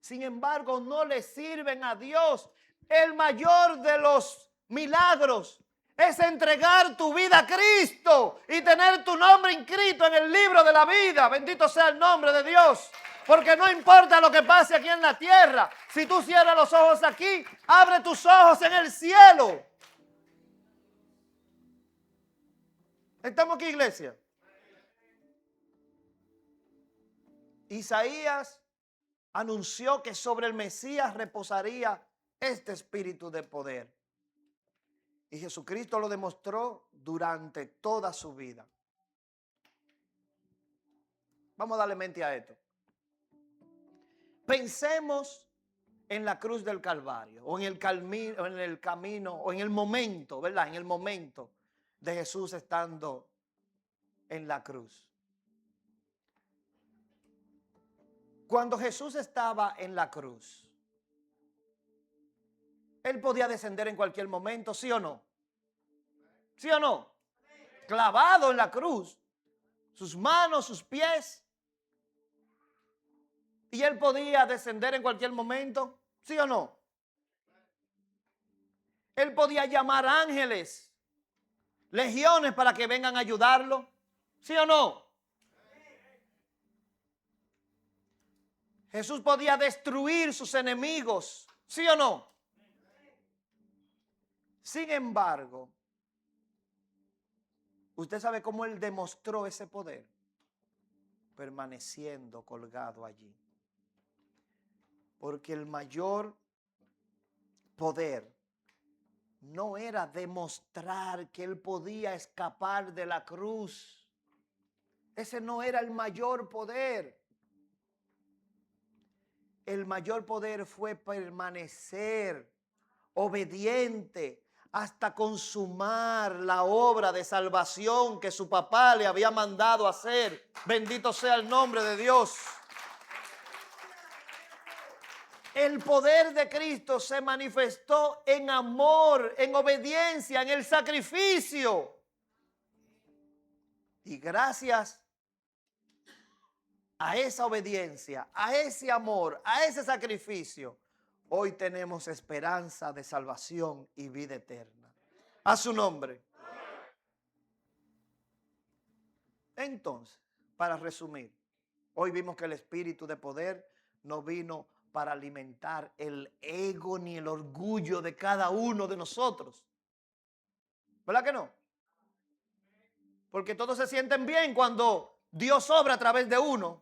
Sin embargo, no le sirven a Dios. El mayor de los milagros es entregar tu vida a Cristo y tener tu nombre inscrito en el libro de la vida. Bendito sea el nombre de Dios. Porque no importa lo que pase aquí en la tierra. Si tú cierras los ojos aquí, abre tus ojos en el cielo. ¿Estamos aquí, iglesia? Isaías anunció que sobre el Mesías reposaría este espíritu de poder. Y Jesucristo lo demostró durante toda su vida. Vamos a darle mente a esto. Pensemos en la cruz del Calvario, o en el camino, o en el momento, ¿verdad? En el momento de Jesús estando en la cruz. Cuando Jesús estaba en la cruz, Él podía descender en cualquier momento, ¿sí o no? ¿Sí o no? Clavado en la cruz, sus manos, sus pies. Y Él podía descender en cualquier momento, ¿sí o no? Él podía llamar ángeles, legiones para que vengan a ayudarlo, ¿sí o no? Jesús podía destruir sus enemigos, ¿sí o no? Sin embargo, ¿usted sabe cómo Él demostró ese poder? Permaneciendo colgado allí. Porque el mayor poder no era demostrar que Él podía escapar de la cruz. Ese no era el mayor poder. El mayor poder fue permanecer obediente hasta consumar la obra de salvación que su papá le había mandado hacer. Bendito sea el nombre de Dios. El poder de Cristo se manifestó en amor, en obediencia, en el sacrificio. Y gracias a esa obediencia, a ese amor, a ese sacrificio, hoy tenemos esperanza de salvación y vida eterna. A su nombre. Entonces, para resumir, hoy vimos que el espíritu de poder no vino para alimentar el ego ni el orgullo de cada uno de nosotros. ¿Verdad que no? Porque todos se sienten bien cuando Dios obra a través de uno.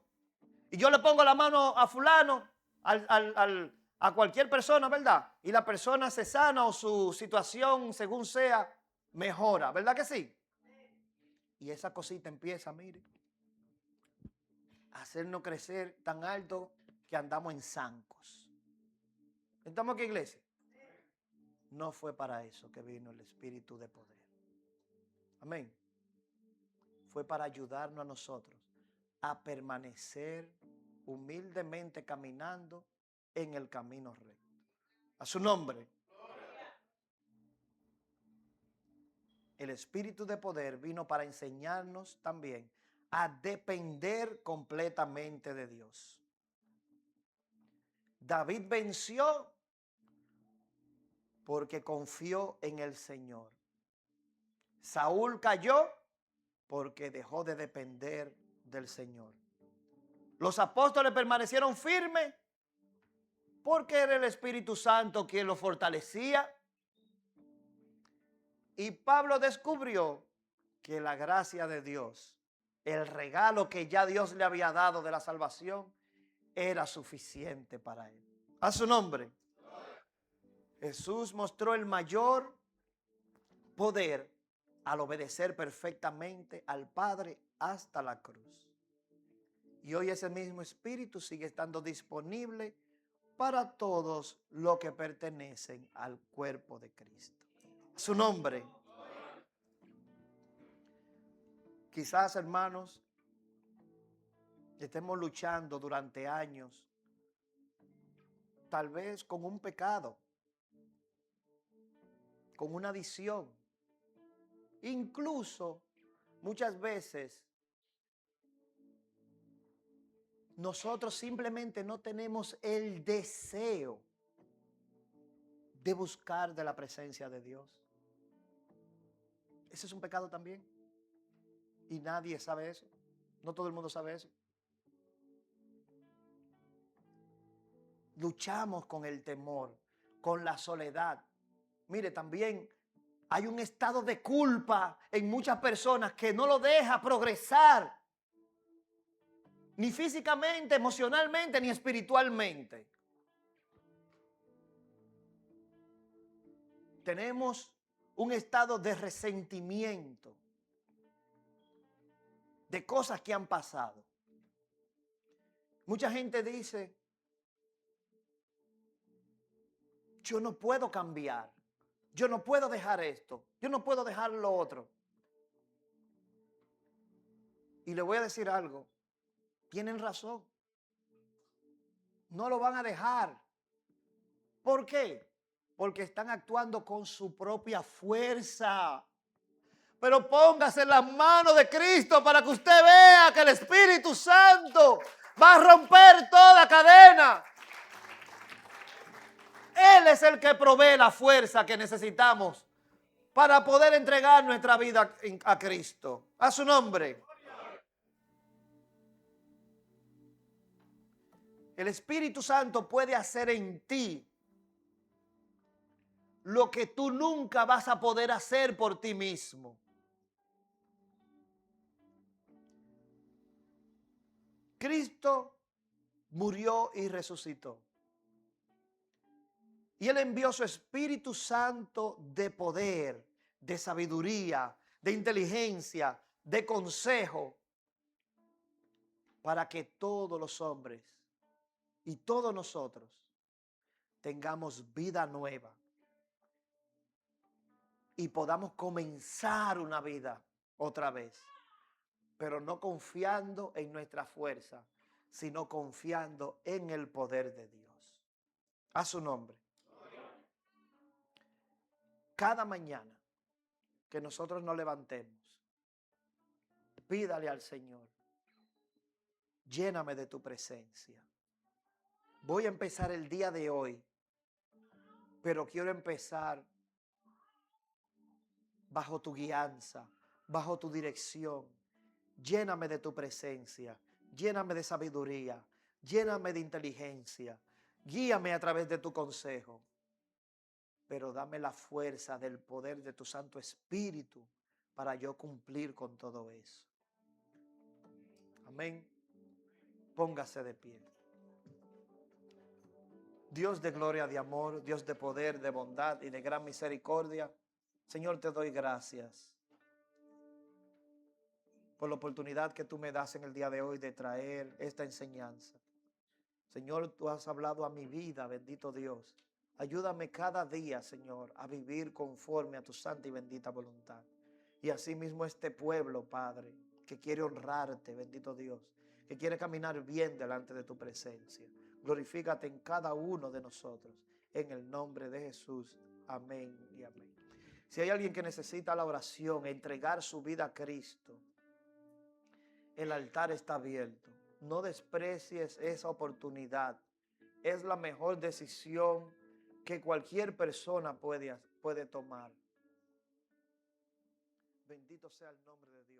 Y yo le pongo la mano a fulano, a cualquier persona, ¿verdad? Y la persona se sana o su situación, según sea, mejora. ¿Verdad que sí? Y esa cosita empieza, mire, a hacernos crecer tan alto que andamos en zancos. ¿Estamos aquí, iglesia? No fue para eso que vino el espíritu de poder. Amén. Fue para ayudarnos a nosotros a permanecer humildemente caminando en el camino recto. A su nombre. El espíritu de poder vino para enseñarnos también a depender completamente de Dios. David venció porque confió en el Señor. Saúl cayó porque dejó de depender del Señor. Los apóstoles permanecieron firmes porque era el Espíritu Santo quien los fortalecía. Y Pablo descubrió que la gracia de Dios, el regalo que ya Dios le había dado de la salvación, era suficiente para él. A su nombre. Jesús mostró el mayor poder al obedecer perfectamente al Padre hasta la cruz. Y hoy ese mismo Espíritu sigue estando disponible para todos los que pertenecen al cuerpo de Cristo. A su nombre. Quizás, hermanos, estemos luchando durante años, tal vez con un pecado, con una adicción. Incluso muchas veces nosotros simplemente no tenemos el deseo de buscar de la presencia de Dios. Ese es un pecado también. Y nadie sabe eso. No todo el mundo sabe eso. Luchamos con el temor, con la soledad. Mire, también hay un estado de culpa en muchas personas que no lo deja progresar. Ni físicamente, emocionalmente, ni espiritualmente. Tenemos un estado de resentimiento de cosas que han pasado. Mucha gente dice, yo no puedo cambiar, yo no puedo dejar esto, yo no puedo dejar lo otro. Y le voy a decir algo, tienen razón, no lo van a dejar. ¿Por qué? Porque están actuando con su propia fuerza. Pero póngase en las manos de Cristo para que usted vea que el Espíritu Santo va a romper toda cadena. Él es el que provee la fuerza que necesitamos para poder entregar nuestra vida a Cristo. A su nombre. El Espíritu Santo puede hacer en ti lo que tú nunca vas a poder hacer por ti mismo. Cristo murió y resucitó. Y Él envió su Espíritu Santo de poder, de sabiduría, de inteligencia, de consejo, para que todos los hombres y todos nosotros tengamos vida nueva y podamos comenzar una vida otra vez, pero no confiando en nuestra fuerza, sino confiando en el poder de Dios. A su nombre. Cada mañana que nosotros nos levantemos, pídale al Señor, lléname de tu presencia. Voy a empezar el día de hoy, pero quiero empezar bajo tu guianza, bajo tu dirección. Lléname de tu presencia, lléname de sabiduría, lléname de inteligencia, guíame a través de tu consejo. Pero dame la fuerza del poder de tu Santo Espíritu para yo cumplir con todo eso. Amén. Póngase de pie. Dios de gloria, de amor, Dios de poder, de bondad y de gran misericordia, Señor, te doy gracias por la oportunidad que tú me das en el día de hoy de traer esta enseñanza. Señor, tú has hablado a mi vida, bendito Dios. Ayúdame cada día, Señor, a vivir conforme a tu santa y bendita voluntad. Y asimismo este pueblo, Padre, que quiere honrarte, bendito Dios, que quiere caminar bien delante de tu presencia. Glorifícate en cada uno de nosotros. En el nombre de Jesús. Amén y amén. Si hay alguien que necesita la oración, entregar su vida a Cristo, el altar está abierto. No desprecies esa oportunidad. Es la mejor decisión que cualquier persona puede tomar. Bendito sea el nombre de Dios.